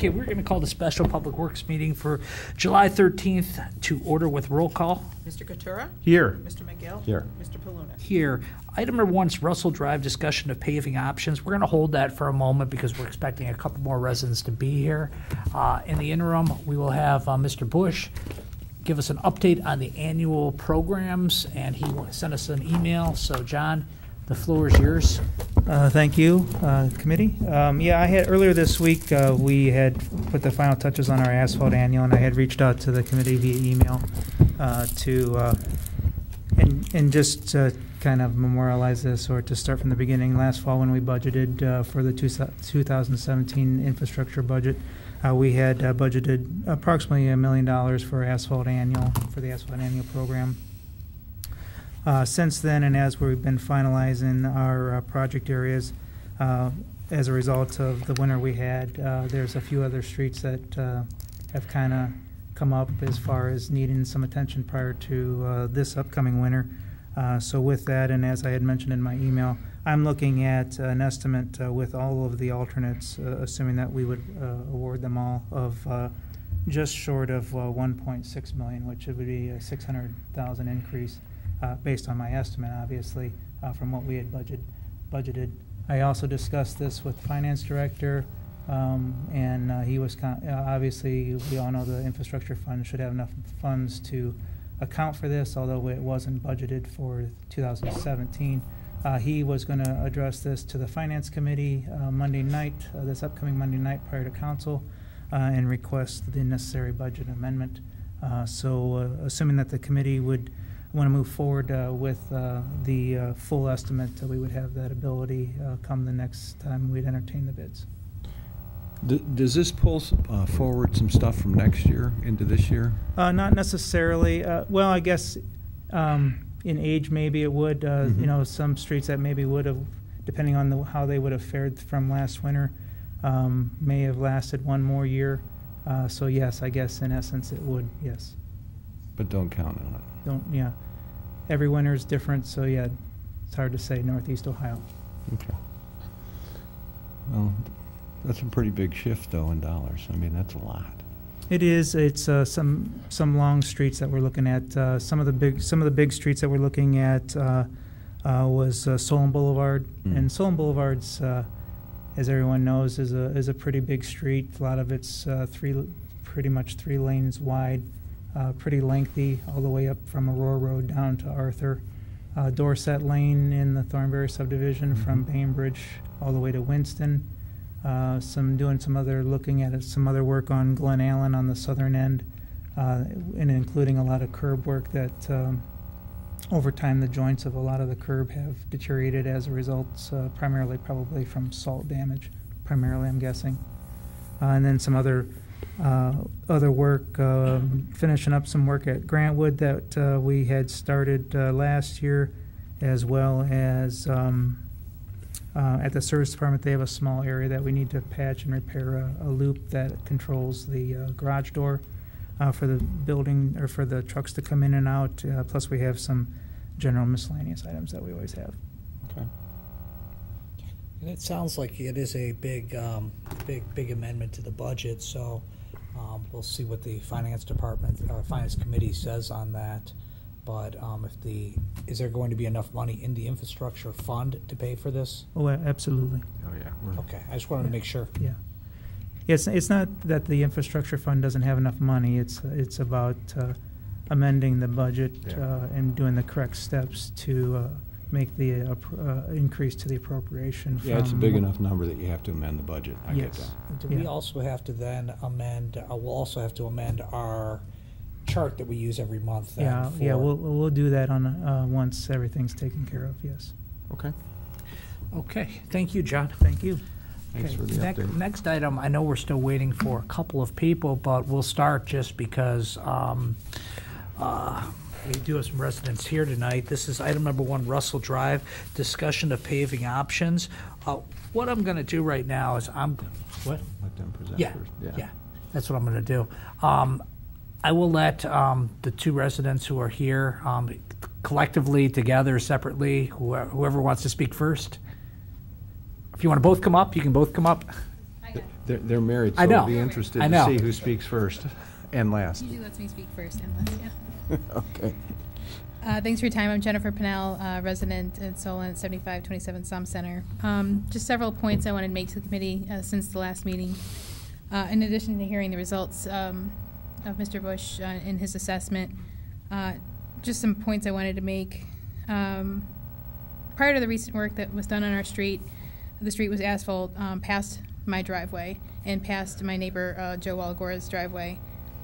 Okay, we're going to call the special Public Works meeting for July 13th to order with roll call. Mr. Katura? Here. Mr. McGill? Here. Mr. Paluna? Here. Item number 1 is Russell Drive discussion of paving options. We're going to hold that for a moment because we're expecting a couple more residents to be here. In the interim, we will have Mr. Bush give us an update on the annual programs, and he sent us an email. So, John, the floor is yours. Thank you, committee. Yeah, I had earlier this week, we had put the final touches on our asphalt annual, and I had reached out to the committee via email and just kind of memorialize this, or to start from the beginning. Last fall, when we budgeted for the 2017 infrastructure budget, we had budgeted approximately $1 million for the asphalt annual program. Since then, and as we've been finalizing our project areas, as a result of the winter we had, there's a few other streets that have kind of come up as far as needing some attention prior to this upcoming winter. So with that, and as I had mentioned in my email, I'm looking at an estimate with all of the alternates, assuming that we would award them all, of just short of $1.6 million, which would be a $600,000 increase. Based on my estimate, obviously, from what we had budgeted. I also discussed this with the finance director, and he was obviously, we all know the infrastructure fund should have enough funds to account for this, although it wasn't budgeted for 2017. He was going to address this to the finance committee Monday night, this upcoming Monday night prior to council, and request the necessary budget amendment. So assuming that the committee would want to move forward with the full estimate, we would have that ability come the next time we'd entertain the bids. Does this pull forward some stuff from next year into this year? Not necessarily. Well, I guess in age maybe it would. You know, some streets that maybe would have, depending on how they would have fared from last winter, may have lasted one more year. So yes, I guess in essence it would, yes. But don't count on it. Yeah. Every winter is different, so yeah, it's hard to say. Northeast Ohio. Okay. Well, that's a pretty big shift, though, in dollars. I mean, that's a lot. It is. It's some long streets that we're looking at. Some of the big streets that we're looking at was Solon Boulevard, and Solon Boulevard's, as everyone knows, is a pretty big street. A lot of it's pretty much 3 lanes wide. Pretty lengthy, all the way up from Aurora Road down to Arthur. Dorset Lane in the Thornberry subdivision from Bainbridge all the way to Winston. Looking at some other work on Glen Allen on the southern end, and including a lot of curb work that over time the joints of a lot of the curb have deteriorated as a result, primarily probably from salt damage, primarily I'm guessing. And then some other work, finishing up some work at Grantwood that we had started last year, as well as at the service department. They have a small area that we need to patch and repair, a loop that controls the garage door for the building, or for the trucks to come in and out. Plus we have some general miscellaneous items that we always have. Okay. And it sounds like it is a big amendment to the budget, so we'll see what the finance department or finance committee says on that. But is there going to be enough money in the infrastructure fund to pay for this? Oh, absolutely. Oh, yeah. Okay, I just wanted to make sure. Yeah. It's not that the infrastructure fund doesn't have enough money. It's about amending the budget and doing the correct steps to make the increase to the appropriation. Yeah, it's a big enough number that you have to amend the budget. I get that. Do we also have to then amend? We'll also have to amend our chart that we use every month. Then We'll do that on once everything's taken care of. Yes. Okay. Okay. Thank you, John. Thank you. Thanks for the update. Next item. I know we're still waiting for a couple of people, but we'll start just because. We do have some residents here tonight. This is item number 1, Russell Drive, discussion of paving options. What I'm going to do right now is Let them present first. Yeah, that's what I'm going to do. I will let the 2 residents who are here collectively, together, separately, whoever wants to speak first. If you want to both come up, you can both come up. They're married, I so know. I'll be interested I to know. see who speaks first and last. Usually lets me speak first and last, yeah. Okay. Thanks for your time. I'm Jennifer Pennell, resident at Solon, 7527 Som Center. Just several points I wanted to make to the committee since the last meeting. In addition to hearing the results of Mr. Bush in his assessment, just some points I wanted to make. Prior to the recent work that was done on our street, the street was asphalt past my driveway and past my neighbor Joe Walgora's driveway.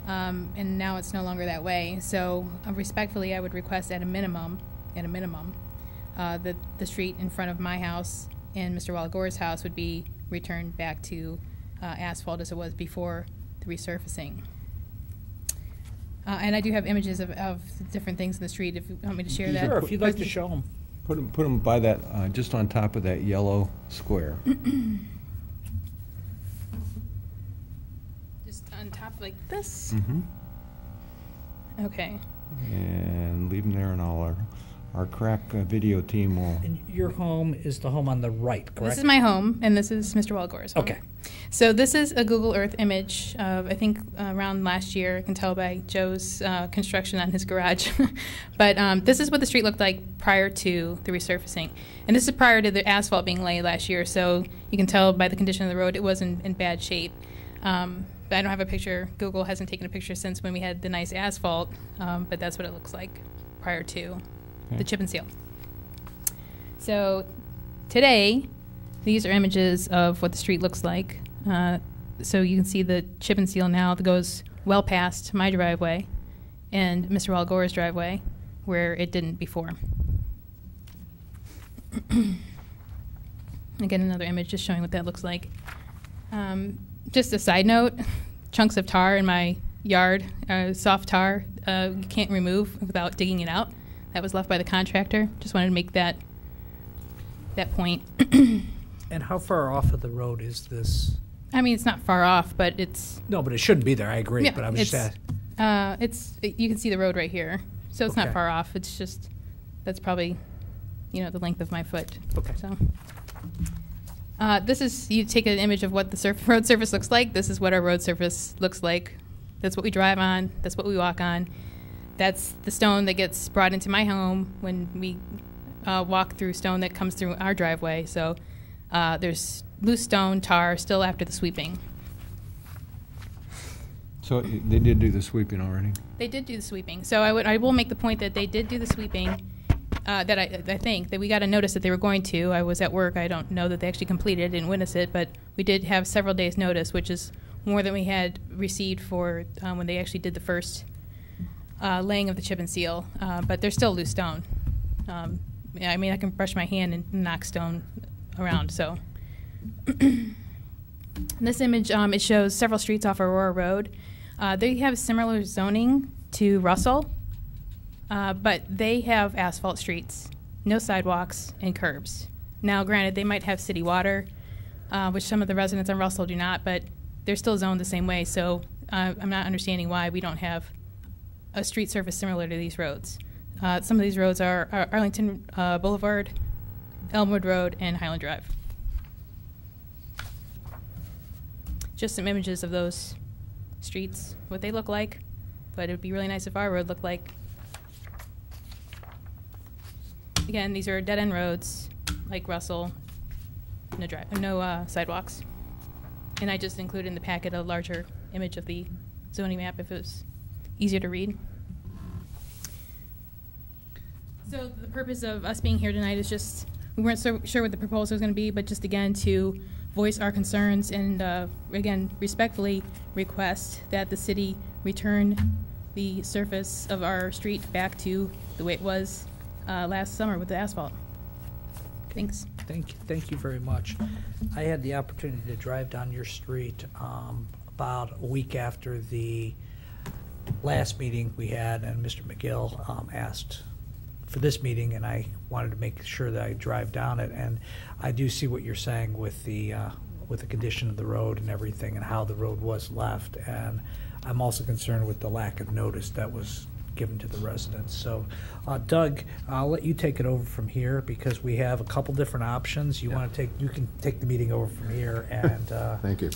And now it's no longer that way. So respectfully, I would request at a minimum, that the street in front of my house and Mr. Walgora's house would be returned back to asphalt as it was before the resurfacing. And I do have images of different things in the street if you want me to share that. Sure, if you'd like to show them. Put them by that, just on top of that yellow square. Just on top like this? Mm-hmm. Okay. And leave them there, and all our crack video team will. And your home is the home on the right, correct? This is my home, and this is Mr. Walgora's home. Okay. So this is a Google Earth image of, I think, around last year. I can tell by Joe's construction on his garage. But this is what the street looked like prior to the resurfacing. And this is prior to the asphalt being laid last year, so you can tell by the condition of the road it was in bad shape. But I don't have a picture. Google hasn't taken a picture since when we had the nice asphalt, but that's what it looks like prior to the chip and seal. So today, these are images of what the street looks like. So you can see the chip and seal now that goes well past my driveway and Mr. Walgora's driveway, where it didn't before. Again, another image just showing what that looks like. Just a side note, chunks of tar in my yard, soft tar, you can't remove without digging it out. That was left by the contractor. Just wanted to make that point. And how far off of the road is this? I mean, it's not far off, but it's... No, but it shouldn't be there, I agree, Yeah, but I was just asking. you can see the road right here, so it's Okay. not far off. It's just, that's probably, the length of my foot. Okay. So, this is, you take an image of what the road surface looks like. This is what our road surface looks like. That's what we drive on. That's what we walk on. That's the stone that gets brought into my home when we walk through stone that comes through our driveway. So there's loose stone, tar, still after the sweeping. So they did do the sweeping already? They did do the sweeping. So I will make the point that they did do the sweeping, that I think, that we got a notice that they were going to. I was at work. I don't know that they actually completed it, didn't witness it, but we did have several days' notice, which is more than we had received for when they actually did the first laying of the chip and seal. But there's still loose stone. I mean, I can brush my hand and knock stone around, so. In this image, it shows several streets off Aurora Road. They have similar zoning to Russell, but they have asphalt streets, no sidewalks, and curbs. Now, granted, they might have city water, which some of the residents on Russell do not, but they're still zoned the same way, so I'm not understanding why we don't have a street surface similar to these roads. Some of these roads are Arlington Boulevard, Elmwood Road, and Highland Drive. Just some images of those streets, what they look like, but it would be really nice if our road looked like. Again, these are dead-end roads, like Russell, no sidewalks. And I just included in the packet a larger image of the zoning map if it was easier to read. So the purpose of us being here tonight is just, we weren't so sure what the proposal was going to be, but just again to voice our concerns and again respectfully request that the city return the surface of our street back to the way it was last summer with the asphalt. Thanks. Thank you very much. I had the opportunity to drive down your street about a week after the last meeting we had, and Mr. McGill asked for this meeting, and I wanted to make sure that I drive down it. And I do see what you're saying with the condition of the road and everything, and how the road was left. And I'm also concerned with the lack of notice that was given to the residents. So, Doug, I'll let you take it over from here because we have a couple different options. You can take the meeting over from here and. Thank you.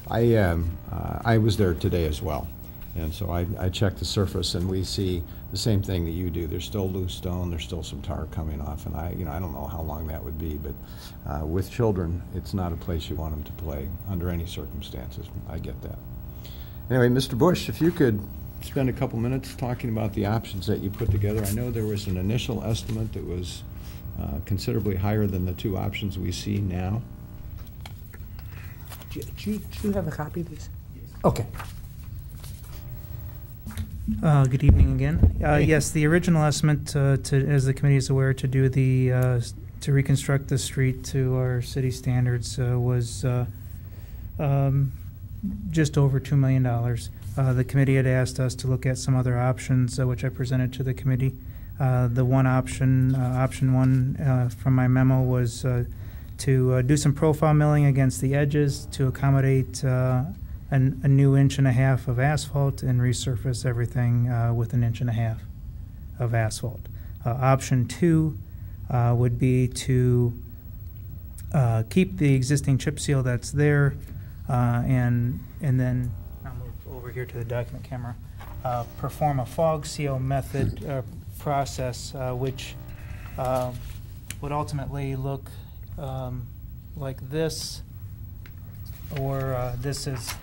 I was there today as well, and so I checked the surface, and we see the same thing that you do. There's still loose stone. There's still some tar coming off, and I don't know how long that would be, but with children, it's not a place you want them to play under any circumstances. I get that. Anyway, Mr. Bush, if you could spend a couple minutes talking about the options that you put together. I know there was an initial estimate that was considerably higher than the two options we see now. Do you have a copy of these? Yes. Okay. Good evening again. Yes, the original estimate, as the committee is aware, to do to reconstruct the street to our city standards was just over $2 million. The committee had asked us to look at some other options, which I presented to the committee. The one option, option one from my memo, was to do some profile milling against the edges to accommodate a new 1.5 inches of asphalt and resurface everything with 1.5 inches of asphalt. Option two would be to keep the existing chip seal that's there, and then I'll move over here to the document camera. Perform a fog seal method process, which would ultimately look like this, or this is.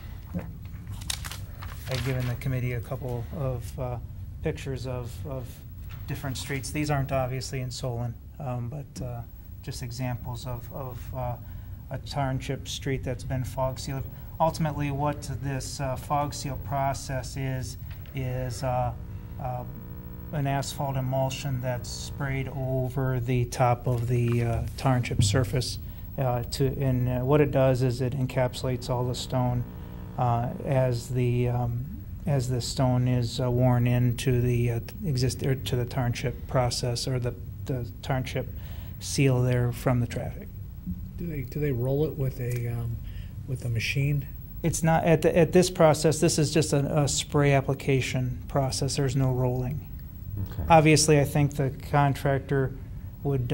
I've given the committee a couple of pictures of different streets. These aren't obviously in Solon, but just examples of a tar and chip street that's been fog sealed. Ultimately, what this fog seal process is an asphalt emulsion that's sprayed over the top of the tar and chip surface. And what it does is it encapsulates all the stone as the stone is worn into the to the tar and chip process, or the tar and chip seal there from the traffic. Do they roll it with a machine? It's not at this process. This is just a spray application process. There's no rolling. Okay. Obviously, I think the contractor would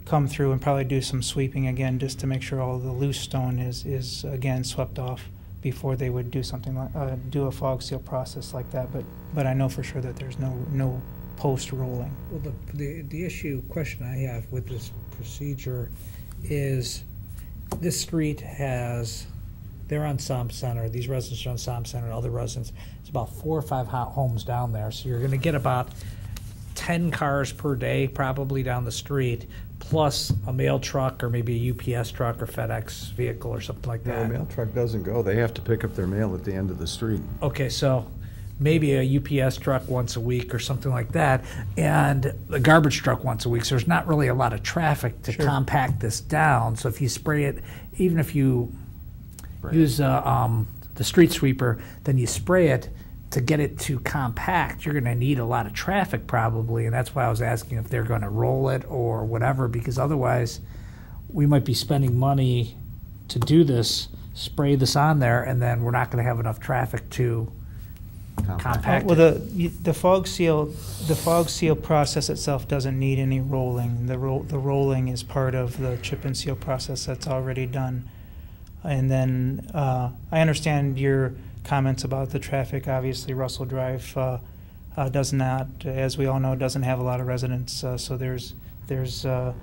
come through and probably do some sweeping again, just to make sure all the loose stone is again swept off before they would do something like do a fog seal process like that. But I know for sure that there's no post rolling. Well, the question I have with this procedure is this street they're on Som Center. These residents are on Som Center, other residents. It's about 4 or 5 homes down there. So you're going to get about 10 cars per day probably down the street, plus a mail truck or maybe a UPS truck or FedEx vehicle or something like No, that. the mail truck doesn't go. They have to pick up their mail at the end of the street. Okay, so maybe a UPS truck once a week or something like that, and a garbage truck once a week. So there's not really a lot of traffic to compact this down. So if you spray it, even if you use the street sweeper, then you spray it to get it to compact, you're going to need a lot of traffic probably, and that's why I was asking if they're going to roll it or whatever, because otherwise we might be spending money to do this, spray this on there, and then we're not going to have enough traffic to compact Well, it. the fog seal process itself doesn't need any rolling. The rolling is part of the chip and seal process that's already done. And then I understand your comments about the traffic. Obviously, Russell Drive does not, as we all know, doesn't have a lot of residents, so there's a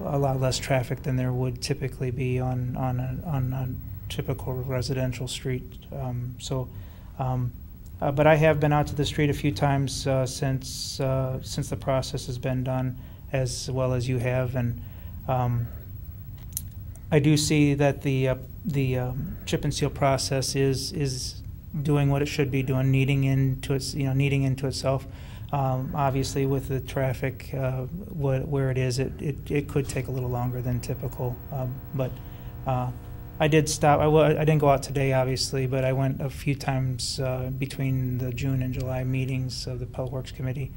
lot less traffic than there would typically be on a typical residential street. But I have been out to the street a few times since the process has been done, as well as you have, and I do see that the chip and seal process is doing what it should be doing, kneading into itself. Obviously, with the traffic where it is, it could take a little longer than typical. But I did stop. I didn't go out today, obviously, but I went a few times between the June and July meetings of the Public Works Committee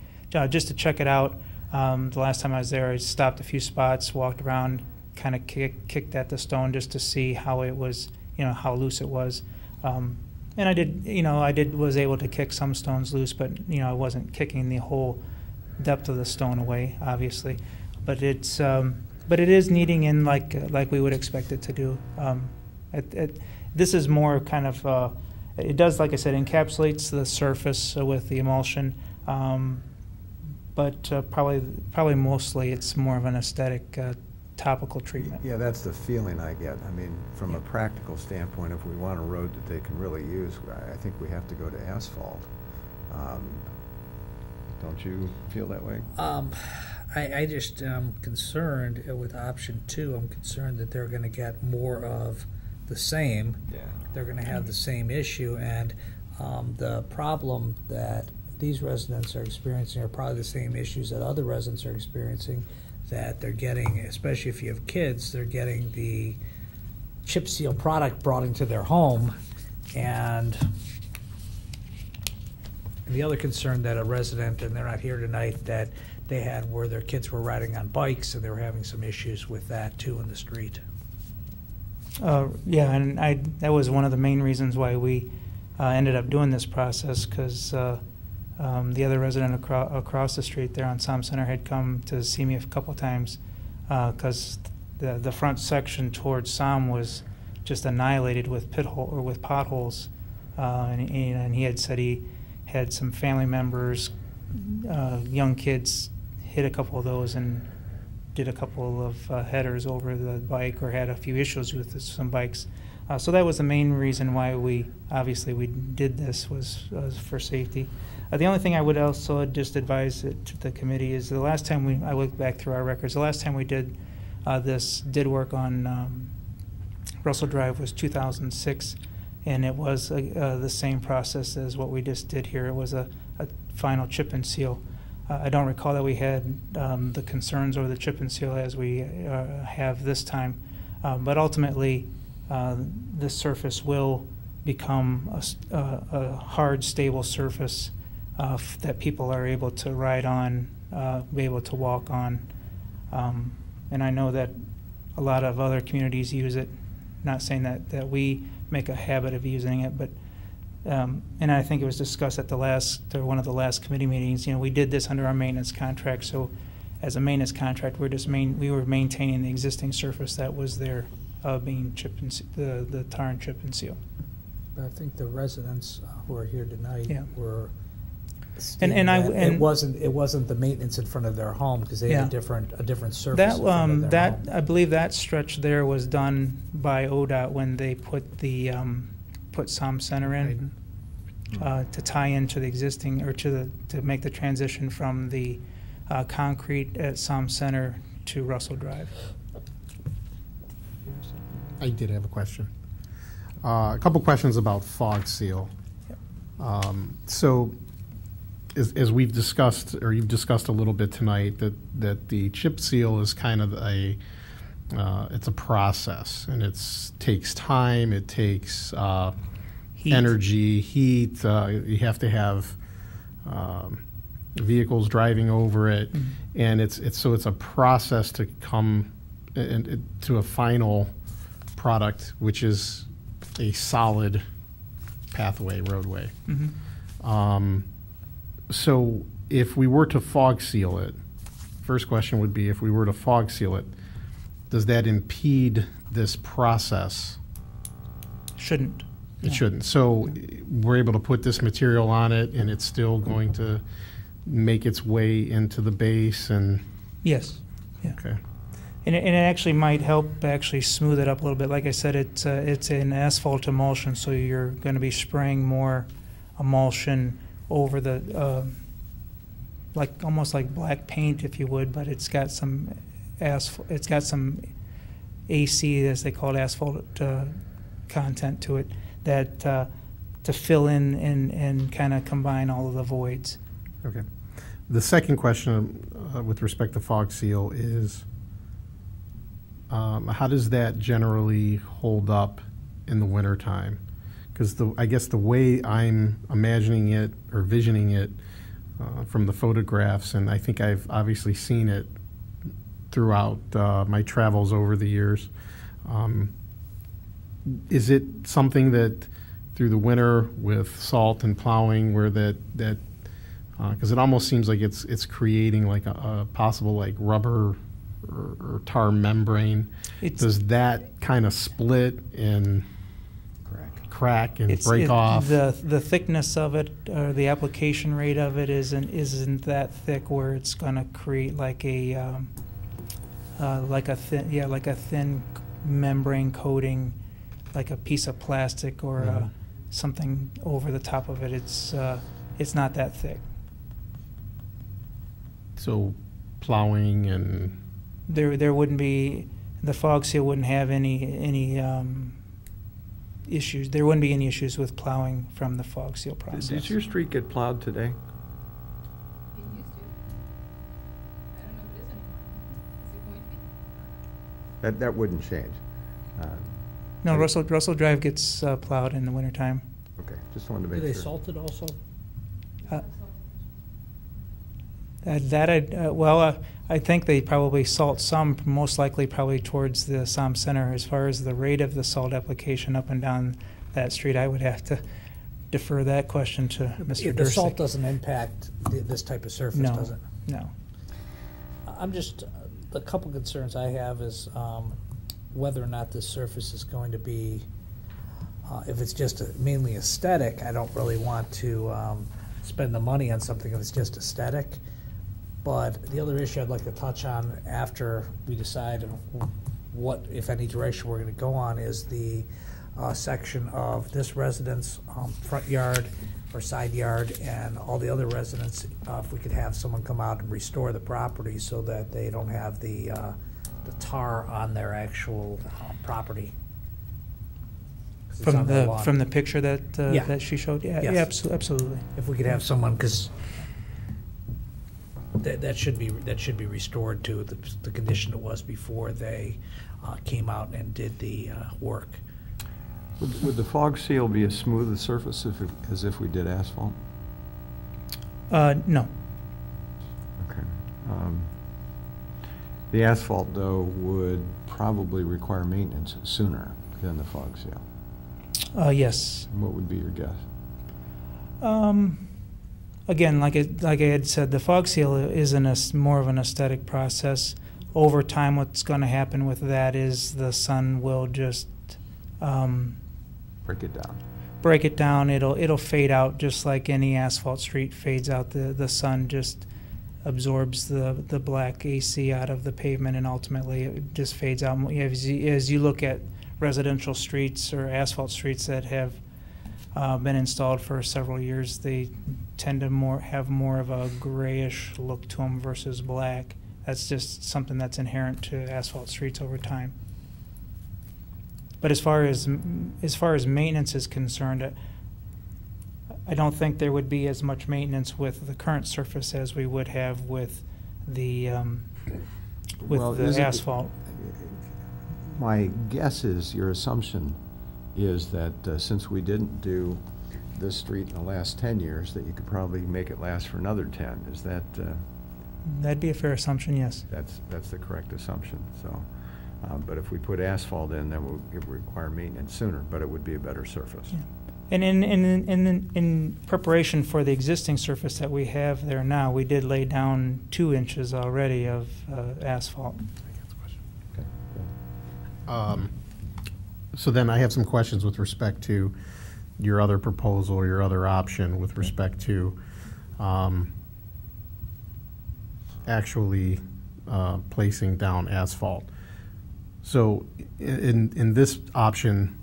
just to check it out. The last time I was there, I stopped a few spots, walked around, kind of kicked at the stone just to see how it was, how loose it was. And was able to kick some stones loose, but, I wasn't kicking the whole depth of the stone away, obviously. But but it is kneading in like we would expect it to do. This is more kind of, it does, like I said, encapsulates the surface with the emulsion, but probably mostly it's more of an aesthetic topical treatment. Yeah, that's the feeling I get. I mean, from a practical standpoint, if we want a road that they can really use, I think we have to go to asphalt. Don't you feel that way? I just am concerned with option 2. I'm concerned that they're going to get more of the same. Yeah. They're going to have the same issue, and the problem that these residents are experiencing are probably the same issues that other residents are experiencing, that they're getting, especially if you have kids, they're getting the chip seal product brought into their home. And the other concern that a resident, and they're not here tonight, that they had where their kids were riding on bikes, and they were having some issues with that too in the street. Yeah, and that was one of the main reasons why we ended up doing this process, because the other resident across the street there on Som Center had come to see me a couple times, because the front section towards Som was just annihilated with potholes, and he had said he had some family members, young kids, hit a couple of those and did a couple of headers over the bike, or had a few issues with some bikes. So that was the main reason why we did this, was for safety. The only thing I would also just advise to the committee is the last time I looked back through our records, the last time we did did work on Russell Drive was 2006, and it was the same process as what we just did here. It was a final chip and seal. I don't recall that we had the concerns over the chip and seal as we have this time, but ultimately this surface will become a hard, stable surface that people are able to ride on, be able to walk on. And I know that a lot of other communities use it. Not saying that we make a habit of using it, but and I think it was discussed at one of the last committee meetings. We did this under our maintenance contract, so as a maintenance contract, we were maintaining the existing surface that was there, being chip and the tar and chip and seal. But I think the residents who are here tonight were. And it wasn't the maintenance in front of their home, because they had a different surface. That in front of their home. I believe that stretch there was done by ODOT when they put Som Center in to tie into the existing, or to make the transition from the concrete at Som Center to Russell Drive. I did have a question. A couple questions about fog seal. So, as we've discussed, or you've discussed a little bit tonight, that the chip seal is kind of it's a process, and it takes time, it takes Heat. energy, heat. You have to have vehicles driving over it, and it's a process to come to a final product, which is a solid pathway, roadway. So if we were to fog seal it, first question would be, if we were to fog seal it, does that impede this process? Shouldn't. It shouldn't. So we're able to put this material on it, and it's still going to make its way into the base, and Yes. Yeah. okay. And it actually might help actually smooth it up a little bit. Like I said, it's an asphalt emulsion, so you're going to be spraying more emulsion over the almost like black paint, if you would, but it's got some AC, as they call it, asphalt content to it, that to fill in and kind of combine all of the voids. Okay. The second question with respect to fog seal is, how does that generally hold up in the wintertime? Because I guess the way I'm imagining it or visioning it from the photographs, and I think I've obviously seen it throughout my travels over the years, is it something that through the winter with salt and plowing where because it almost seems like it's creating like a possible like rubber or tar membrane. Does that kind of split and crack and break off? The thickness of it, or the application rate of it, isn't that thick where it's going to create like a thin membrane coating, like a piece of plastic or something over the top of it. It's not that thick. So plowing and there wouldn't be, the fog seal wouldn't have any issues. There wouldn't be any issues with plowing from the fog seal process. Did your street get plowed today? It used to. I don't know if it is anymore. Is it going to be? That wouldn't change. No, Russell Drive gets plowed in the wintertime. Okay, just wanted to Do make they sure. salt it also? I think they probably salt some, most likely probably towards the Somme Center. As far as the rate of the salt application up and down that street, I would have to defer that question to Mr. The salt Dursick. doesn't impact this type of surface, No. does it? No. I'm just, a couple concerns I have is whether or not this surface is going to be, if it's just mainly aesthetic, I don't really want to spend the money on something if it's just aesthetic. But the other issue I'd like to touch on after we decide what, if any, direction we're going to go on is the section of this residence front yard or side yard and all the other residents, if we could have someone come out and restore the property so that they don't have the tar on their actual property. 'Cause it's on their lawn. From the picture that Yeah. that she showed, Yes. absolutely. If we could have someone, because that should be restored to the condition it was before they came out and did the work. Would the fog seal be as smooth a surface as if we did asphalt? No. Okay. The asphalt, though, would probably require maintenance sooner than the fog seal. Yes. What would be your guess? Again, like I had said, the fog seal is more of an aesthetic process. Over time, what's going to happen with that is the sun will just Break it down. break it down. It'll fade out just like any asphalt street fades out. The sun just absorbs the black AC out of the pavement, and ultimately it just fades out. As you look at residential streets or asphalt streets that have been installed for several years, they tend to have more of a grayish look to them versus black. That's just something that's inherent to asphalt streets over time. But as far as maintenance is concerned, I don't think there would be as much maintenance with the current surface as we would have with the Well, isn't it- asphalt. My guess is, your assumption is that since we didn't do this street in the last 10 years, that you could probably make it last for another 10. Is that, That'd be a fair assumption, yes. that's the correct assumption, so. But if we put asphalt in, then it would require maintenance sooner, but it would be a better surface. Yeah. And in preparation for the existing surface that we have there now, we did lay down 2 inches already of asphalt. Okay, good. So then I have some questions with respect to your other proposal or your other option with respect to actually placing down asphalt. So in this option,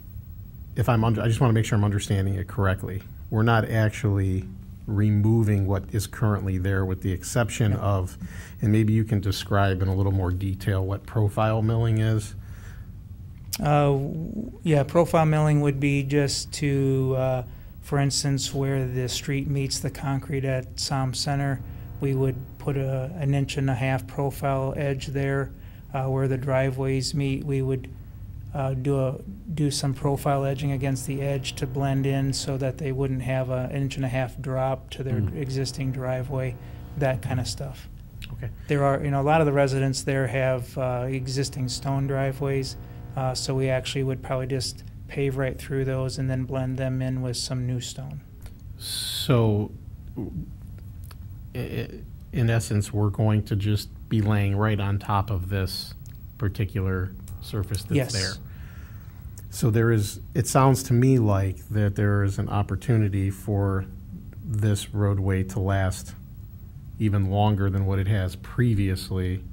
I just want to make sure I'm understanding it correctly. We're not actually removing what is currently there with the exception of, and maybe you can describe in a little more detail what profile milling is. Yeah, profile milling would be just to, for instance, where the street meets the concrete at Somme Center, we would put an 1.5-inch profile edge there. Where the driveways meet, we would do some profile edging against the edge to blend in so that they wouldn't have an 1.5-inch drop to their existing driveway, that kind of stuff. Okay. There are, a lot of the residents there have existing stone driveways, so we actually would probably just pave right through those and then blend them in with some new stone. So, in essence, we're going to just be laying right on top of this particular surface that's Yes. there. So it sounds to me like that there is an opportunity for this roadway to last even longer than what it has previously,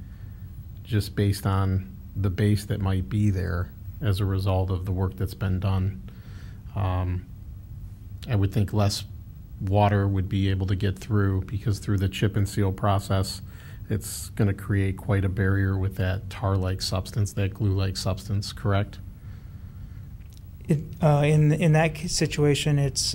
just based on the base that might be there as a result of the work that's been done. I would think less water would be able to get through, because through the chip and seal process, it's going to create quite a barrier with that tar-like substance, that glue-like substance, correct? In that situation, it's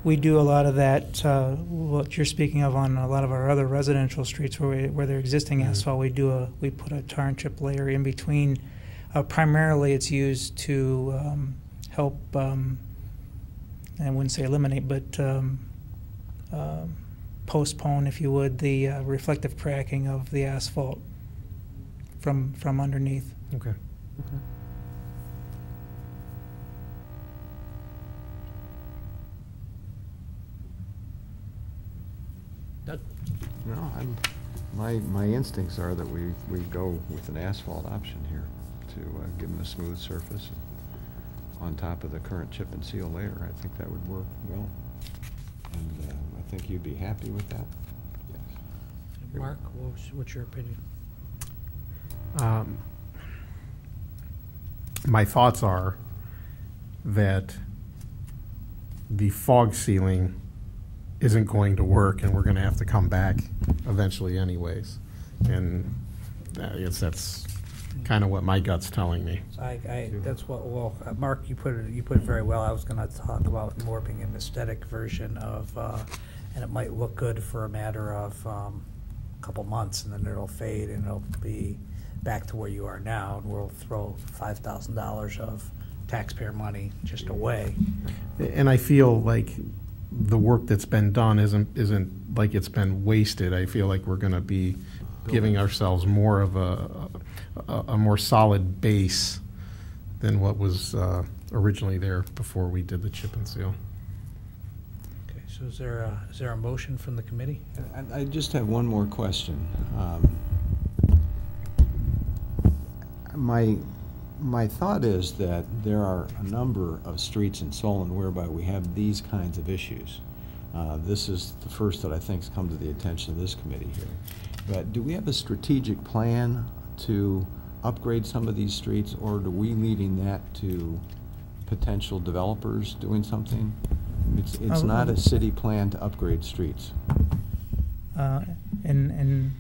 we do a lot of that. What you're speaking of on a lot of our other residential streets where they're existing asphalt, we put a tar and chip layer in between. Primarily, it's used to help. I wouldn't say eliminate, but postpone, if you would, the reflective cracking of the asphalt from underneath. Okay. No, my instincts are that we go with an asphalt option here to give them a smooth surface on top of the current chip and seal layer. I think that would work well, and I think you'd be happy with that. Yes. Mark, what's your opinion? My thoughts are that the fog sealing isn't going to work, and we're going to have to come back eventually anyways. And I guess that's kind of what my gut's telling me. That's what. Well, Mark, you put it very well. I was going to talk about more being an aesthetic version of, and it might look good for a matter of a couple months, and then it'll fade, and it'll be back to where you are now, and we'll throw $5,000 of taxpayer money just away. And I feel like the work that's been done isn't like it's been wasted. I feel like we're going to be giving ourselves more of a more solid base than what was originally there before we did the chip and seal. Okay, so is there a motion from the committee? I just have one more question. My thought is that there are a number of streets in Solon whereby we have these kinds of issues. This is the first that I think has come to the attention of this committee here. But do we have a strategic plan to upgrade some of these streets, or are we leaving that to potential developers doing something? It's not a city plan to upgrade streets. And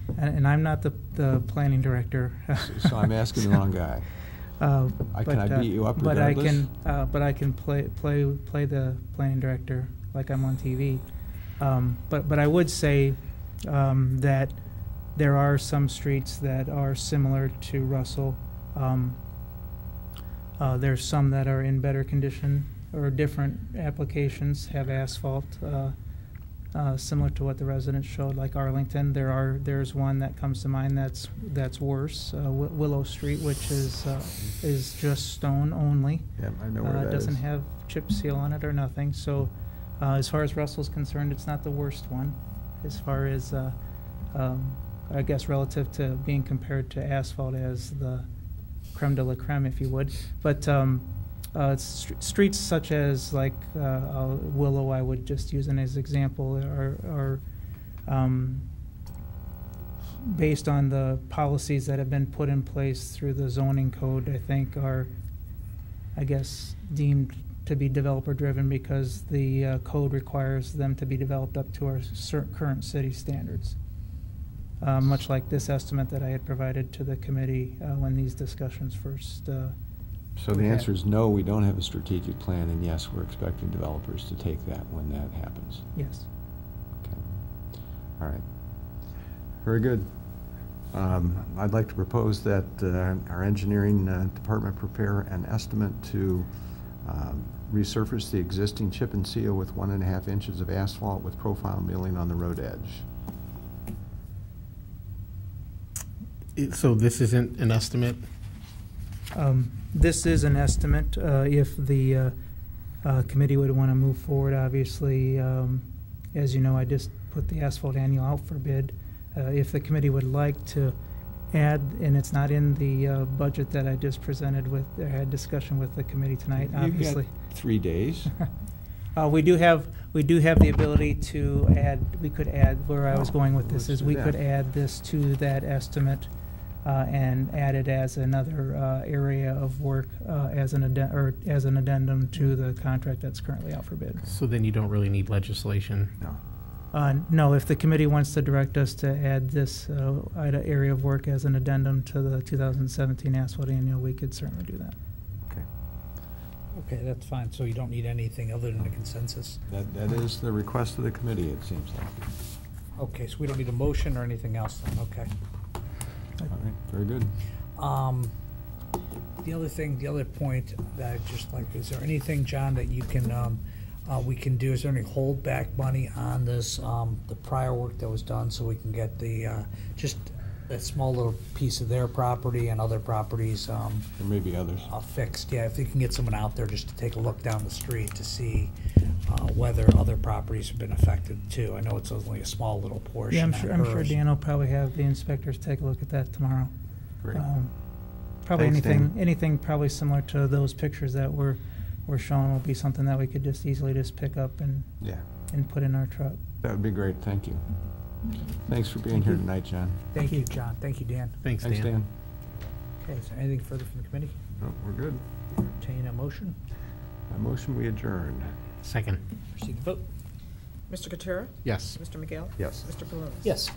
I'm not the planning director. So I'm asking the wrong guy. Can I beat you up regardless? But I can play the planning director like I'm on TV. But I would say that there are some streets that are similar to Russell. There's some that are in better condition, or different applications have asphalt, similar to what the residents showed, like Arlington. There's one that comes to mind that's worse, Willow Street, which is just stone only. Yeah, I know where that is. Doesn't have chip seal on it or nothing. So as far as Russell's concerned, it's not the worst one. As far as I guess relative to being compared to asphalt as the creme de la creme, if you would. But streets such as like Willow, I would just use as an example, are based on the policies that have been put in place through the zoning code, I think are, I guess, deemed to be developer driven because the code requires them to be developed up to our current city standards. Much like this estimate that I had provided to the committee when these discussions first So the answer is no, we don't have a strategic plan, and yes, we're expecting developers to take that when that happens. Yes. Okay. All right. Very good. I'd like to propose that our engineering department prepare an estimate to resurface the existing chip and seal with 1.5 inches of asphalt with profile milling on the road edge. So this isn't an estimate? This is an estimate. If the committee would want to move forward, obviously, as you know, I just put the asphalt annual out for bid. If the committee would like to add, and it's not in the budget that I just presented with, I had discussion with the committee tonight, obviously. You've got 3 days. We do have the ability to add, we could add, where I was going with this let's is do we that. could add this to that estimate and add it as another area of work as an addendum to the contract that's currently out for bid. So then you don't really need legislation. No. No, if the committee wants to direct us to add this area of work as an addendum to the 2017 asphalt annual, we could certainly do that. Okay. Okay, that's fine. So you don't need anything other than a consensus? That is the request of the committee, it seems like. Okay, so we don't need a motion or anything else then, okay. All right, very good. The other point that I'd just like, is there anything, John, that you can, we can do? Is there any holdback money on this, the prior work that was done, so we can get the, just that small little piece of their property and other properties, There may be others. fixed? Yeah, if you can get someone out there just to take a look down the street to see whether other properties have been affected too. I know it's only a small little portion. Yeah, I'm not sure hers. Dan will probably have the inspectors take a look at that tomorrow. Great. Probably Thanks, Dan. anything probably similar to those pictures that were shown will be something that we could just easily just pick up and Yeah, put in our truck. that would be great, thank you. Thanks for being here tonight, John. Thank you, John. Thank you, Dan. Thanks, Thanks, Dan. Okay, is there anything further from the committee? No, we're good. Entertain a motion? I motion we adjourn. Second. Proceed to vote. Mr. Katura? Yes. Mr. McGill? Yes. Mr. Balloon? Yes.